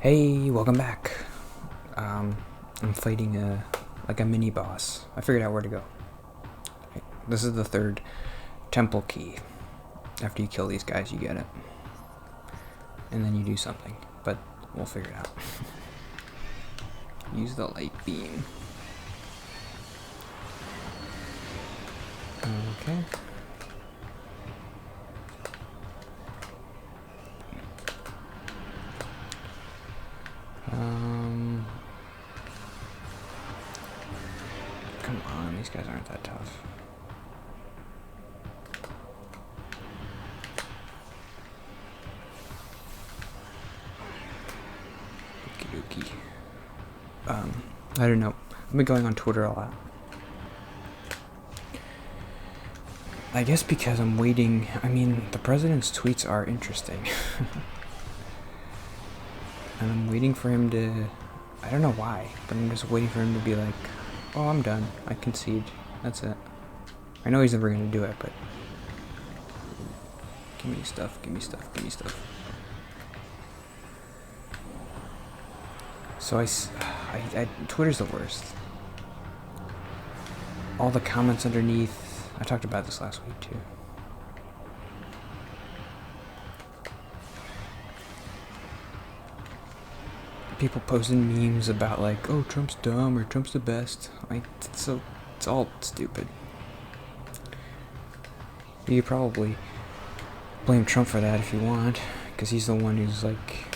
Hey, welcome back. I'm fighting a mini boss. I figured out where to go. Okay, this is the third temple key. After you kill these guys, you get it. And then you do something, but we'll figure it out. Use the light beam. Okay. Come on, these guys aren't that tough. Okie dokie. I don't know. I've been going on Twitter a lot. I guess because I'm waiting. I mean, the president's tweets are interesting. And I'm waiting for him to... I don't know why, but I'm just waiting for him to be like, oh, I'm done. I concede. That's it. I know he's never going to do it, but... Give me stuff, give me stuff, give me stuff. So Twitter's the worst. All the comments underneath... I talked about this last week, too. People posting memes about like, oh, Trump's dumb or Trump's the best. Like, it's all stupid. You could probably blame Trump for that if you want, because he's the one who's like,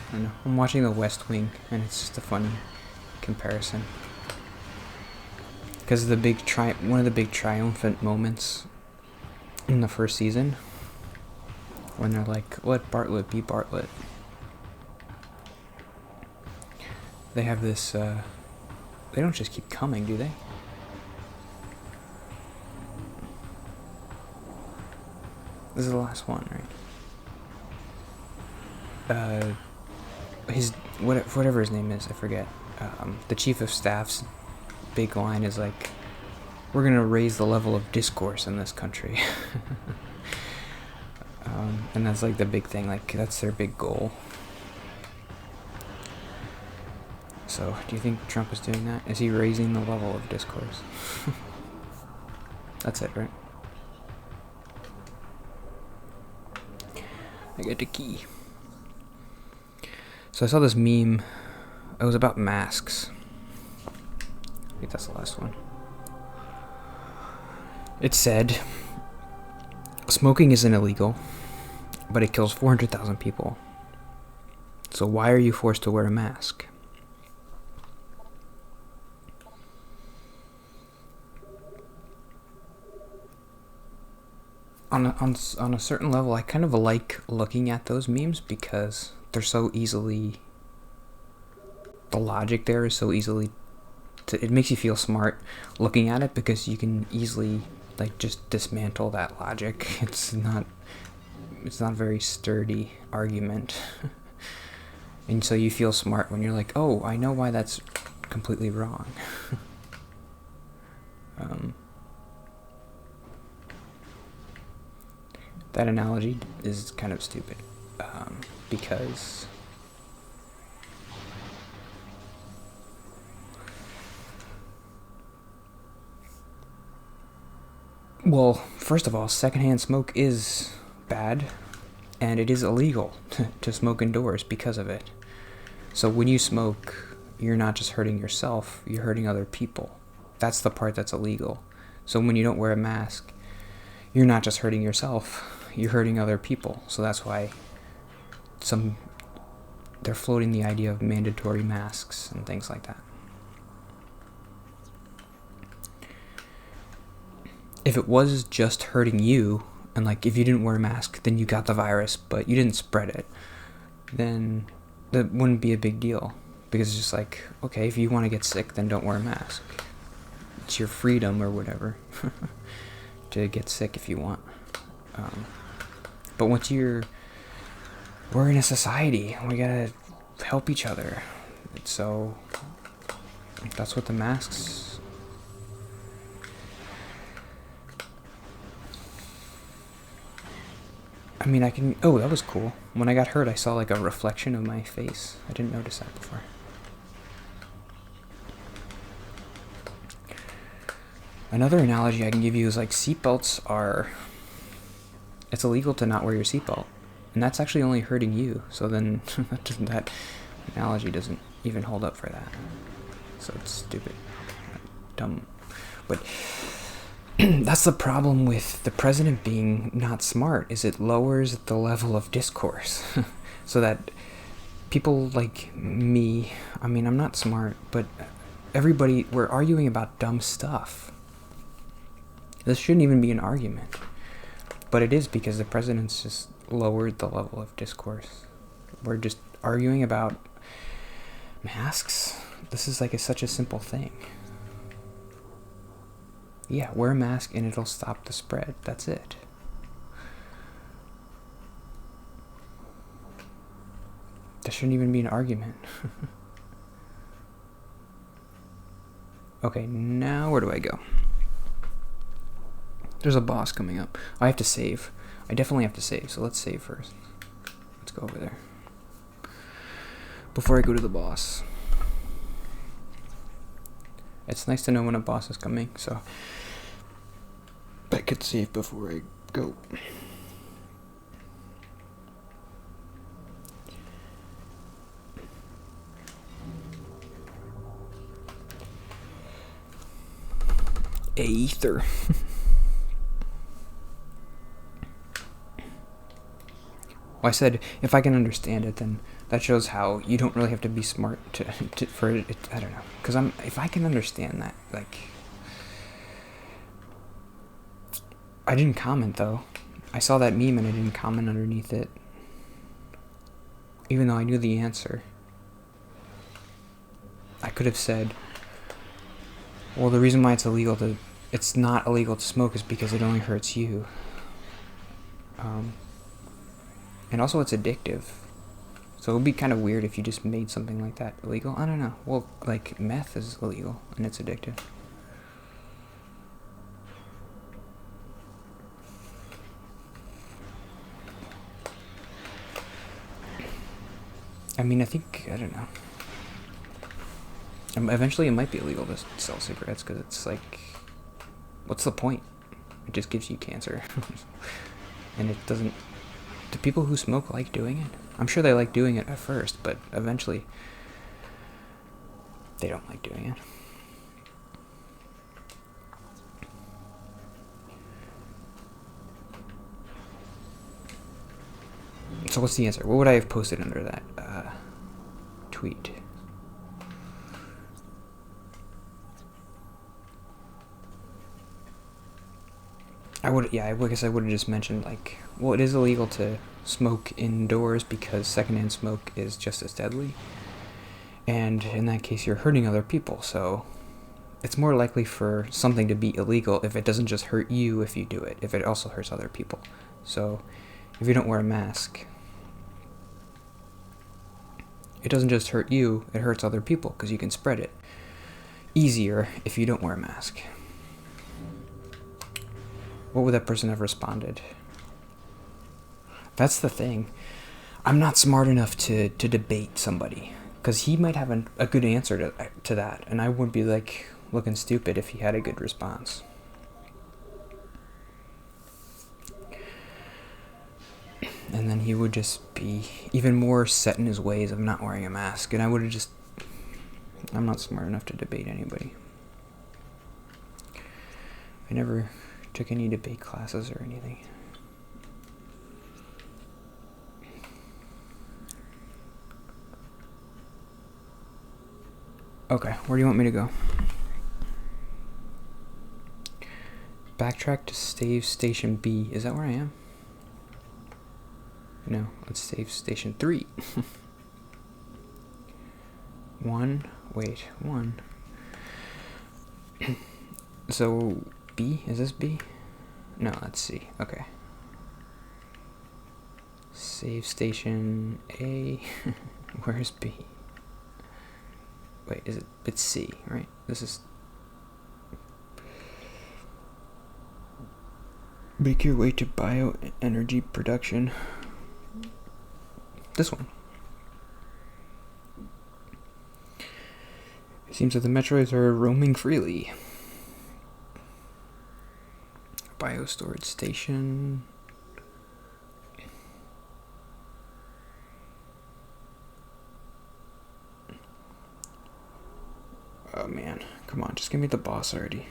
I don't know. I'm watching The West Wing, and it's just a funny comparison. Because the one of the big triumphant moments in the first season, when they're like, let Bartlett be Bartlett. They have this, they don't just keep coming, do they? This is the last one, right? Whatever his name is, I forget. The chief of staff's big line is like, we're gonna raise the level of discourse in this country. And that's like the big thing, like that's their big goal. So, do you think Trump is doing that? Is he raising the level of discourse? That's it, right? I get the key. So I saw this meme. It was about masks. I think that's the last one. It said, smoking isn't illegal, but it kills 400,000 people. So why are you forced to wear a mask? On a certain level, I kind of like looking at those memes because they're so easily... The logic there is so easily... It makes you feel smart looking at it because you can easily like just dismantle that logic. It's not a very sturdy argument. And so you feel smart when you're like, oh, I know why that's completely wrong. That analogy is kind of stupid, because well, first of all, secondhand smoke is bad, and it is illegal to smoke indoors because of it. So when you smoke, you're not just hurting yourself, you're hurting other people. That's the part that's illegal. So when you don't wear a mask, you're not just hurting yourself, you're hurting other people. So that's why they're floating the idea of mandatory masks and things like that. If it was just hurting you, and like if you didn't wear a mask, then you got the virus, but you didn't spread it, then that wouldn't be a big deal. Because it's just like, okay, if you want to get sick, then don't wear a mask. It's your freedom or whatever to get sick if you want. But once we're in a society, we gotta help each other. So that's what the masks... I mean, I can... Oh, that was cool. When I got hurt, I saw like a reflection of my face. I didn't notice that before. Another analogy I can give you is like seatbelts are... It's illegal to not wear your seatbelt. And that's actually only hurting you. So then that analogy doesn't even hold up for that. So it's stupid. Dumb. But that's the problem with the president being not smart, is it lowers the level of discourse. So that people like me, I mean, I'm not smart, but everybody, we're arguing about dumb stuff. This shouldn't even be an argument. But it is, because the president's just lowered the level of discourse. We're just arguing about masks. This is like such a simple thing. Yeah, wear a mask and it'll stop the spread. That's it. There shouldn't even be an argument. Okay, now where do I go? There's a boss coming up. I have to save. I definitely have to save, so let's save first. Let's go over there. Before I go to the boss. It's nice to know when a boss is coming, so I could save before I go. Aether. Well, I said if I can understand it, then that shows how you don't really have to be smart for it. I don't know, because if I can understand that, like, I didn't comment though. I saw that meme and I didn't comment underneath it, even though I knew the answer. I could have said, well, the reason why it's not illegal to smoke is because it only hurts you. And also it's addictive. So it would be kind of weird if you just made something like that illegal. I don't know. Well, like meth is illegal and it's addictive. I mean, I don't know. Eventually it might be illegal to sell cigarettes, because it's like, what's the point? It just gives you cancer. And it doesn't... Do people who smoke like doing it? I'm sure they like doing it at first, but eventually they don't like doing it. So what's the answer? What would I have posted under that tweet? I guess I would have just mentioned, like, well, it is illegal to smoke indoors because secondhand smoke is just as deadly. And in that case, you're hurting other people, so it's more likely for something to be illegal if it doesn't just hurt you if you do it, if it also hurts other people. So if you don't wear a mask, it doesn't just hurt you, it hurts other people, because you can spread it easier if you don't wear a mask. What would that person have responded? That's the thing. I'm not smart enough to debate somebody, because he might have a good answer to that, and I wouldn't be like looking stupid if he had a good response. And then he would just be even more set in his ways of not wearing a mask, and I would have just... I'm not smart enough to debate anybody. I never took any debate classes or anything. Okay, where do you want me to go? Backtrack to save station B. Is that where I am? No, let's save station 3. 1. Wait, 1. So, B? Is this B? No, let's see. Okay. Save station A. Where's B? Wait, is it? It's C, right? This is... Make your way to bioenergy production. This one. It seems that the Metroids are roaming freely. Biostorage station. Oh man, come on, just give me the boss already.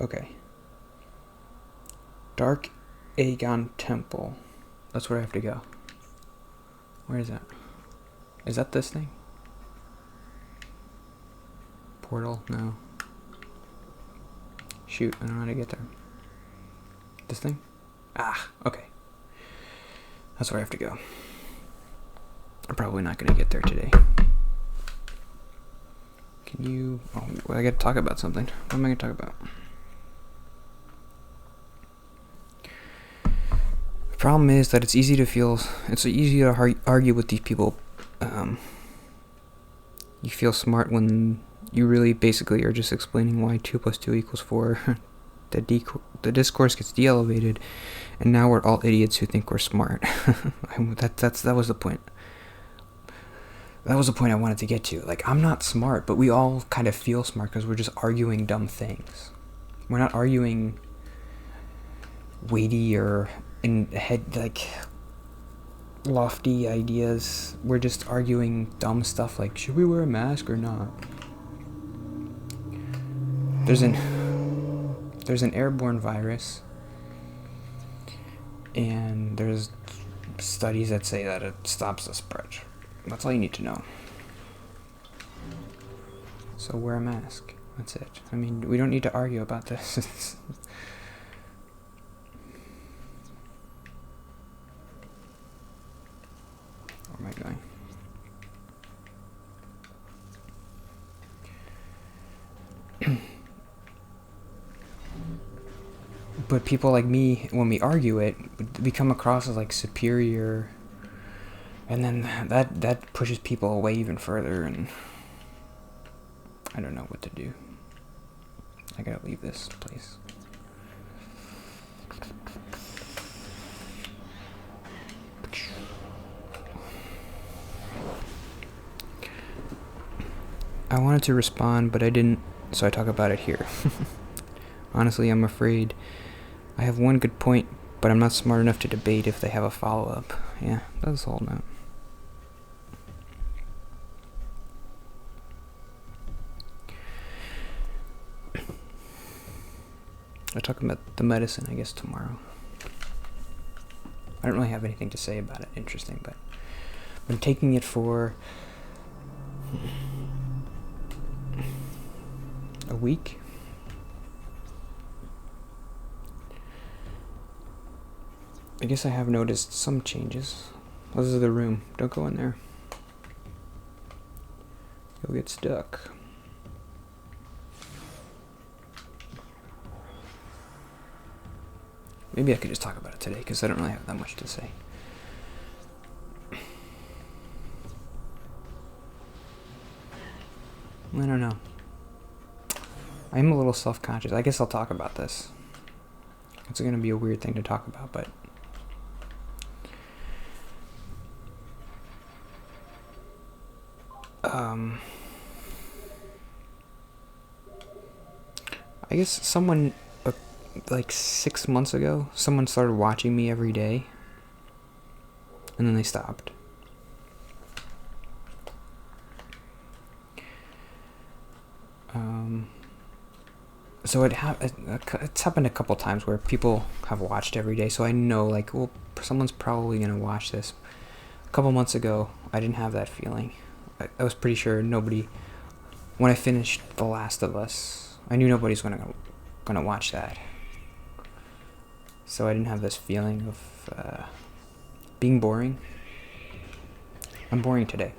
Okay. Dark Aegon Temple. That's where I have to go. Where is that? Is that this thing? Portal? No. Shoot, I don't know how to get there. This thing? Ah, okay. That's where I have to go. I'm probably not going to get there today. Can you... Oh, well, I got to talk about something. What am I going to talk about? The problem is that it's easy to argue with these people. You feel smart when you really basically are just explaining why 2 + 2 = 4. The discourse gets de-elevated, and now we're all idiots who think we're smart. That was the point. That was the point I wanted to get to. Like, I'm not smart, but we all kind of feel smart because we're just arguing dumb things. We're not arguing weighty or in head, like, lofty ideas. We're just arguing dumb stuff like, should we wear a mask or not? There's an airborne virus, and there's studies that say that it stops the spread. That's all you need to know. So wear a mask. That's it. I mean, we don't need to argue about this. Where am I going? But people like me, when we argue it, we come across as like superior, and then that pushes people away even further, and I don't know what to do. I gotta leave this place. I wanted to respond, but I didn't, so I talk about it here. Honestly, I'm afraid I have one good point, but I'm not smart enough to debate if they have a follow-up. Yeah, that's the whole note. I'll talk about the medicine, I guess, tomorrow. I don't really have anything to say about it interesting, but I've been taking it for a week. I guess I have noticed some changes. This is the room. Don't go in there. You'll get stuck. Maybe I could just talk about it today, because I don't really have that much to say. I don't know. I'm a little self-conscious. I guess I'll talk about this. It's going to be a weird thing to talk about, but... I guess someone... like 6 months ago, someone started watching me every day, and then they stopped. So it's happened a couple times where people have watched every day, so I know, like, well, someone's probably gonna watch this. A couple months ago, I didn't have that feeling. I was pretty sure nobody, when I finished The Last of Us, I knew nobody's gonna watch that. So I didn't have this feeling of being boring. I'm boring today.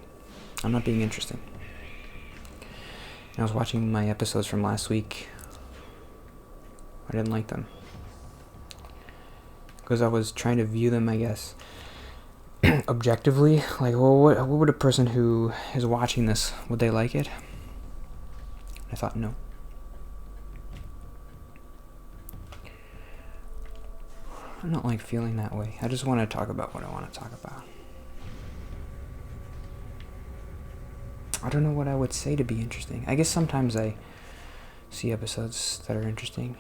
I'm not being interesting. And I was watching my episodes from last week. I didn't like them. Because I was trying to view them, I guess, objectively. Like, well, what would a person who is watching this, would they like it? I thought, no. I don't like feeling that way. I just want to talk about what I want to talk about. I don't know what I would say to be interesting. I guess sometimes I see episodes that are interesting.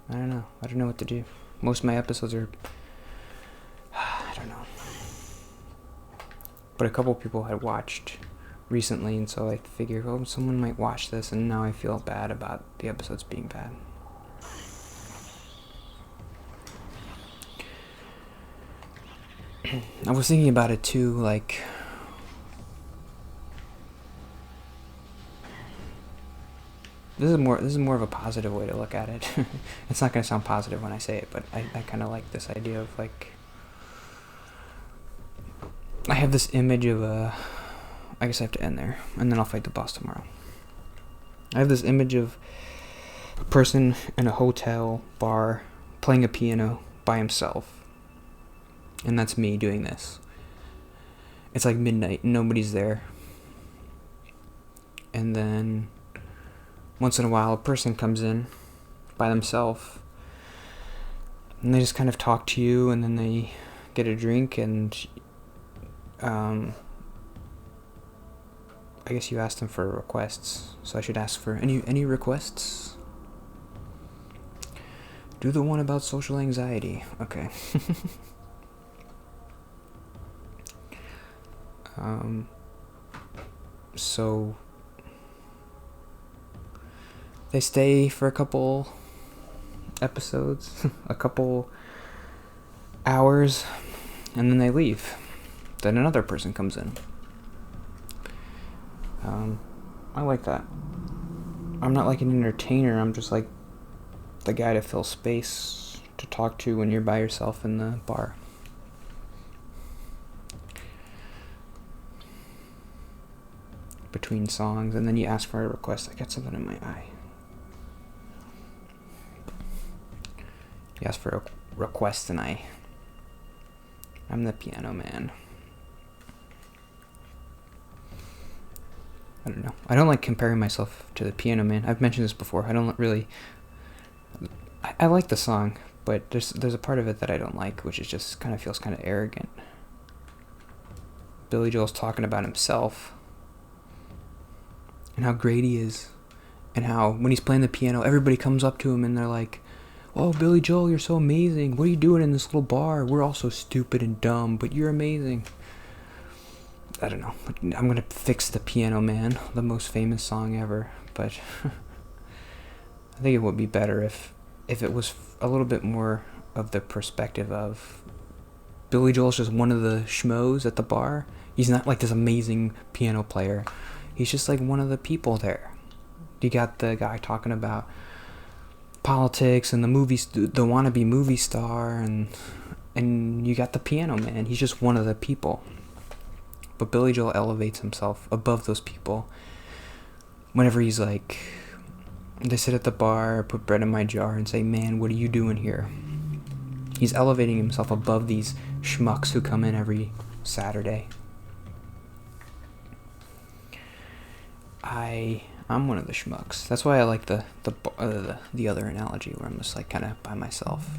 I don't know. I don't know what to do. Most of my episodes are... I don't know. But a couple people had watched recently, and so I figured, oh, someone might watch this, and now I feel bad about the episodes being bad. I was thinking about it too, like... This is more of a positive way to look at it. It's not going to sound positive when I say it, but I kind of like this idea of, like... I have this image of I guess I have to end there, and then I'll fight the boss tomorrow. I have this image of a person in a hotel bar playing a piano by himself. And that's me doing this. It's like midnight, nobody's there. And then once in a while a person comes in by themselves, and they just kind of talk to you, and then they get a drink, and I guess you asked them for requests, so I should ask for any requests? Do the one about social anxiety. Okay. So they stay for a couple episodes, a couple hours, and then they leave. Then another person comes in. I like that. I'm not like an entertainer, I'm just like the guy to fill space to talk to when you're by yourself in the bar. Between songs, and then you ask for a request. I got something in my eye. You ask for a request, and I'm the piano man. I don't know. I don't like comparing myself to the piano man. I've mentioned this before. I don't really... I like the song, but there's a part of it that I don't like, which is just kind of feels kind of arrogant. Billy Joel's talking about himself and how great he is, and how when he's playing the piano, everybody comes up to him and they're like, "Oh, Billy Joel, you're so amazing. What are you doing in this little bar? We're all so stupid and dumb, but you're amazing." I don't know. I'm gonna fix the Piano Man, the most famous song ever, but I think it would be better if it was a little bit more of the perspective of Billy Joel's just one of the schmoes at the bar. He's not like this amazing piano player. He's just like one of the people there. You got the guy talking about politics and the wannabe movie star, and you got the piano man. He's just one of the people. But Billy Joel elevates himself above those people whenever he's like, they sit at the bar, put bread in my jar, and say, "Man, what are you doing here?" He's elevating himself above these schmucks who come in every Saturday. I'm one of the schmucks. That's why I like the other analogy where I'm just like kind of by myself.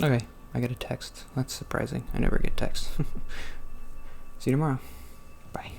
Okay, I get a text. That's surprising. I never get texts. See you tomorrow. Bye.